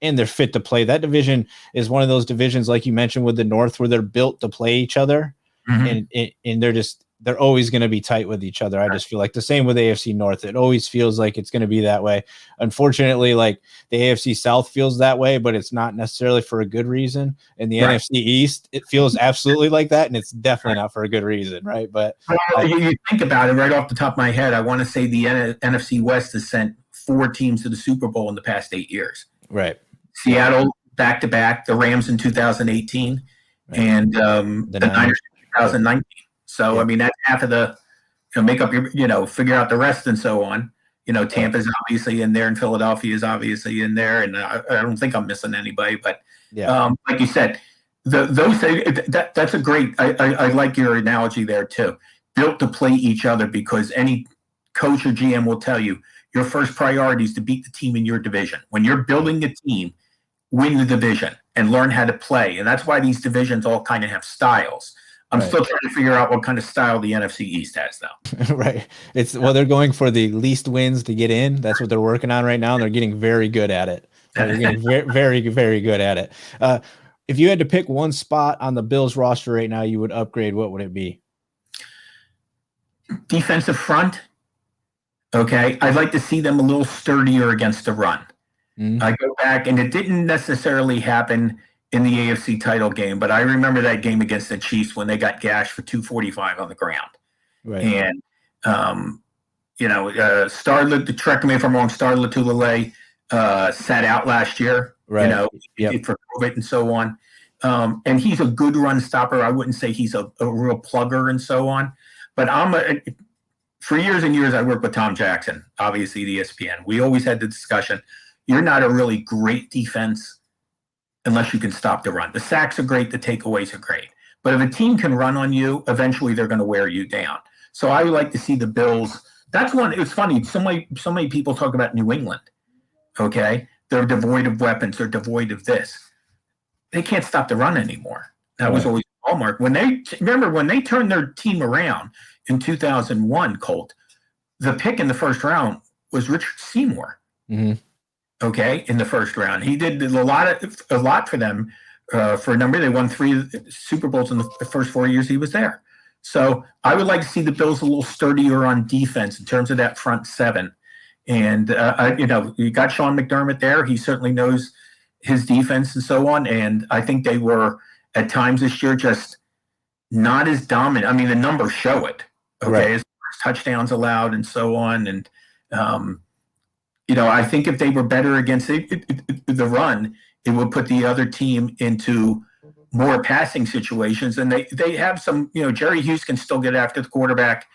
and they're fit to play. That division is one of those divisions, like you mentioned, with the North, where they're built to play each other, and they're always going to be tight with each other. I just feel like the same with AFC North. It always feels like it's going to be that way. Unfortunately, like the AFC South feels that way, but it's not necessarily for a good reason. And the NFC East, it feels absolutely like that, and it's definitely not for a good reason, right? But you think about it right off the top of my head, I want to say the NFC West has sent 4 teams to the Super Bowl in the past 8 years. Right. Seattle back-to-back, the Rams in 2018, and the Niners in 2019. So, I mean, that's half of the make up your, figure out the rest and so on. Tampa's obviously in there, and Philadelphia is obviously in there, and I don't think I'm missing anybody. But like you said, that's a great. I like your analogy there too. Built to play each other, because any coach or GM will tell you your first priority is to beat the team in your division. When you're building a team, win the division and learn how to play. And that's why these divisions all kind of have styles. I'm still trying to figure out what kind of style the NFC East has, though. Right. They're going for the least wins to get in. That's what they're working on right now. And they're getting very good at it. They're getting very, very, very good at it. If you had to pick one spot on the Bills roster right now, you would upgrade. What would it be? Defensive front. Okay. I'd like to see them a little sturdier against the run. I go back, and it didn't necessarily happen in the AFC title game, but I remember that game against the Chiefs when they got gashed for 245 on the ground. Right. And, correct me if I'm wrong, Star Lotulelei sat out last year, for COVID and so on. And he's a good run stopper. I wouldn't say he's a real plugger and so on, but for years and years, I worked with Tom Jackson, obviously the ESPN. We always had the discussion. You're not a really great defense unless you can stop the run. The sacks are great. The takeaways are great. But if a team can run on you, eventually they're going to wear you down. So I would like to see the Bills. That's one. It's funny. So many people talk about New England. Okay. they're devoid of weapons, they're devoid of this. They can't stop the run anymore. That was always a hallmark. When they turned their team around in 2001, Colt, the pick in the first round was Richard Seymour. Mm-hmm. Okay, in the first round, he did a lot for them for a number. They won 3 Super Bowls in the first 4 years he was there. So I would like to see the Bills a little sturdier on defense in terms of that front seven. And you got Sean McDermott there. He certainly knows his defense and so on. And I think they were at times this year just not as dominant. I mean, the numbers show it. Okay, right. As far as touchdowns allowed and so on, and I think if they were better against the run, it would put the other team into more passing situations. And they have some, Jerry Hughes can still get after the quarterback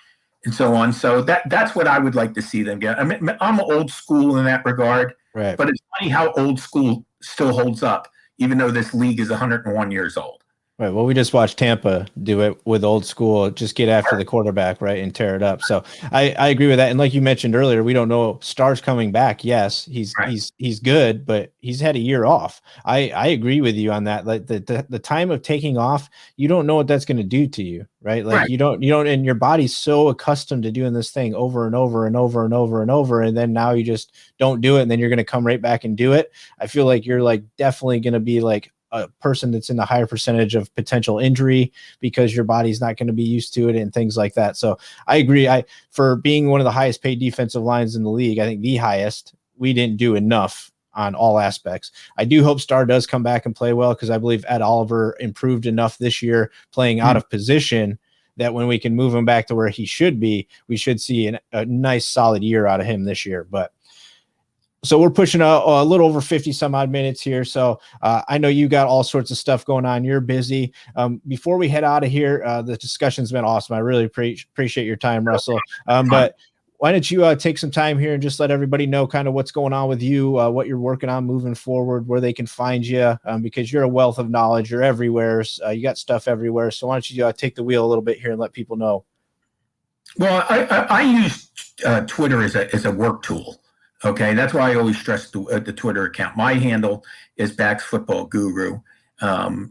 and so on. So that's what I would like to see them get. I mean, I'm old school in that regard, right. But it's funny how old school still holds up, even though this league is 101 years old. Right. Well, we just watched Tampa do it with old school, just get after the quarterback, right, and tear it up. So I agree with that. And like you mentioned earlier, we don't know Starr's coming back. Yes, he's good, but he's had a year off. I agree with you on that. Like the time of taking off, you don't know what that's going to do to you, right? Like you don't, and your body's so accustomed to doing this thing over and over and over and over and over, and then now you just don't do it, and then you're going to come right back and do it. I feel like you're like definitely going to be like a person that's in a higher percentage of potential injury because your body's not going to be used to it and things like that. So I agree. For being one of the highest paid defensive lines in the league, I think the highest, we didn't do enough on all aspects. I do hope Starr does come back and play well, because I believe Ed Oliver improved enough this year playing out of position that when we can move him back to where he should be, we should see a nice solid year out of him this year. But so we're pushing a little over 50 some odd minutes here. So I know you got all sorts of stuff going on. You're busy. Before we head out of here, the discussion's been awesome. I really appreciate your time, Russell. But why don't you take some time here and just let everybody know kind of what's going on with you, what you're working on moving forward, where they can find you, because you're a wealth of knowledge. You're everywhere. You got stuff everywhere. So why don't you take the wheel a little bit here and let people know? Well, I use Twitter as a work tool. Okay, that's why I always stress the Twitter account. My handle is BaxFootballGuru.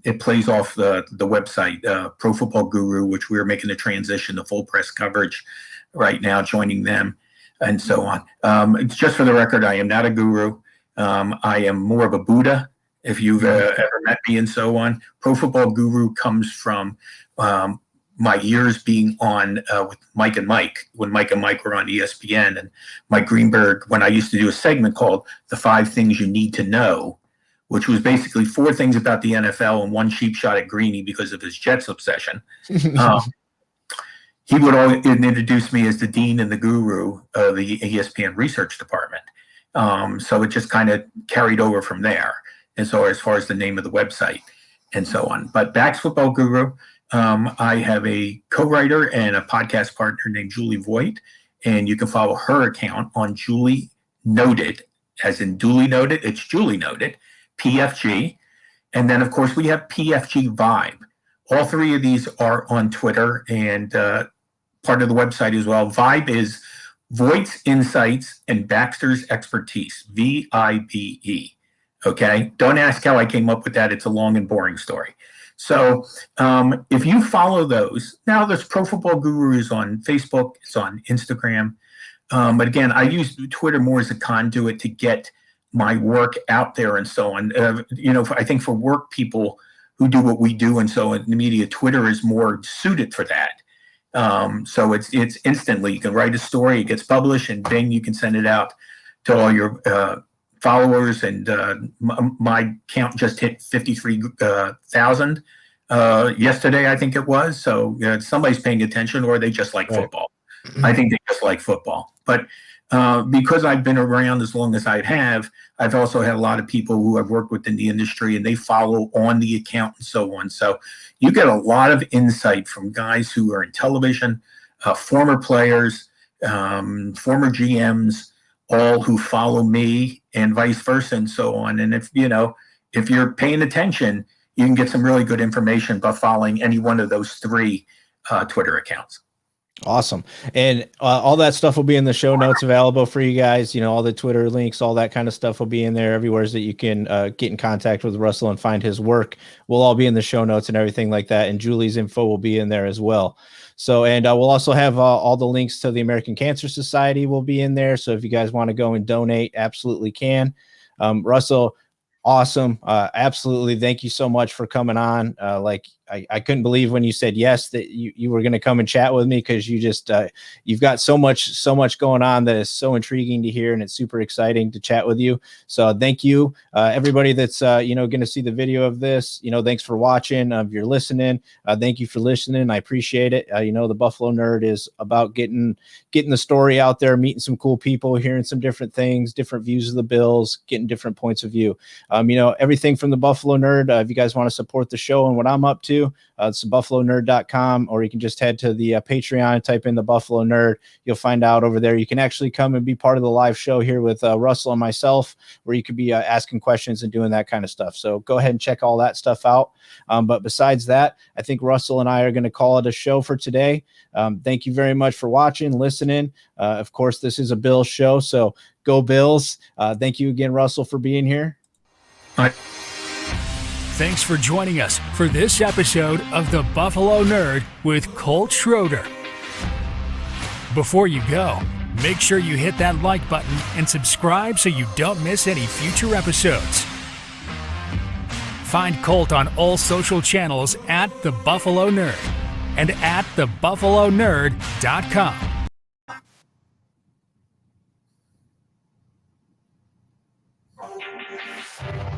It plays off the website, Pro Football Guru, which we're making the transition to full press coverage right now, joining them and so on. Just for the record, I am not a guru. I am more of a Buddha, if you've ever met me and so on. Pro Football Guru comes from my years being on with Mike and Mike, when Mike and Mike were on ESPN, and Mike Greenberg, when I used to do a segment called The 5 Things You Need to Know, which was basically 4 things about the NFL and 1 cheap shot at Greeny because of his Jets obsession. He would always introduce me as the dean and the guru of the ESPN research department. So it just kind of carried over from there. And so as far as the name of the website and so on. But Bax Football Guru, I have a co-writer and a podcast partner named Julie Voigt, and you can follow her account on Julie Noted, as in duly noted. It's Julie Noted, PFG. And then, of course, we have PFG Vibe. All 3 of these are on Twitter and part of the website as well. Vibe is Voigt's Insights and Baxter's Expertise, VIBE. Okay? Don't ask how I came up with that. It's a long and boring story. So if you follow those, now there's Pro Football Guru is on Facebook, it's on Instagram. But again, I use Twitter more as a conduit to get my work out there and so on. I think for work people who do what we do and so in the media, Twitter is more suited for that. So it's instantly, you can write a story, it gets published, and bing, you can send it out to all your followers, and my count just hit 53,000 yesterday, I think it was. So somebody's paying attention, or they just like football. I think they just like football. But because I've been around as long as I have, I've also had a lot of people who I've worked with in the industry, and they follow on the account and so on. So you get a lot of insight from guys who are in television, former players, former GMs, all who follow me, and vice versa and so on. And if you're paying attention, you can get some really good information by following any one of those 3 Twitter accounts. Awesome. And all that stuff will be in the show notes available for you guys. All the Twitter links, all that kind of stuff will be in there everywhere that you can get in contact with Russell and find his work. We'll all be in the show notes and everything like that. And Julie's info will be in there as well. So, and we'll also have all the links to the American Cancer Society will be in there. So if you guys want to go and donate, absolutely can. Russell, awesome. Absolutely. Thank you so much for coming on. I couldn't believe when you said yes that you were going to come and chat with me, because you just you've got so much going on that is so intriguing to hear, and it's super exciting to chat with you. So thank you, everybody that's going to see the video of this. Thanks for watching. If you're listening, thank you for listening. I appreciate it. The Buffalo Nerd is about getting the story out there, meeting some cool people, hearing some different things, different views of the Bills, getting different points of view. Everything from the Buffalo Nerd. If you guys want to support the show and what I'm up to, it's buffalonerd.com, or you can just head to the Patreon, type in the Buffalo Nerd. You'll find out over there. You can actually come and be part of the live show here with Russell and myself, where you could be asking questions and doing that kind of stuff. So go ahead and check all that stuff out. But besides that, I think Russell and I are going to call it a show for today. Thank you very much for watching, listening. Of course, this is a Bills show, so go Bills. Thank you again, Russell, for being here. All right. Thanks for joining us for this episode of The Buffalo Nerd with Colt Schroeder. Before you go, make sure you hit that like button and subscribe so you don't miss any future episodes. Find Colt on all social channels at The Buffalo Nerd and at thebuffalonerd.com.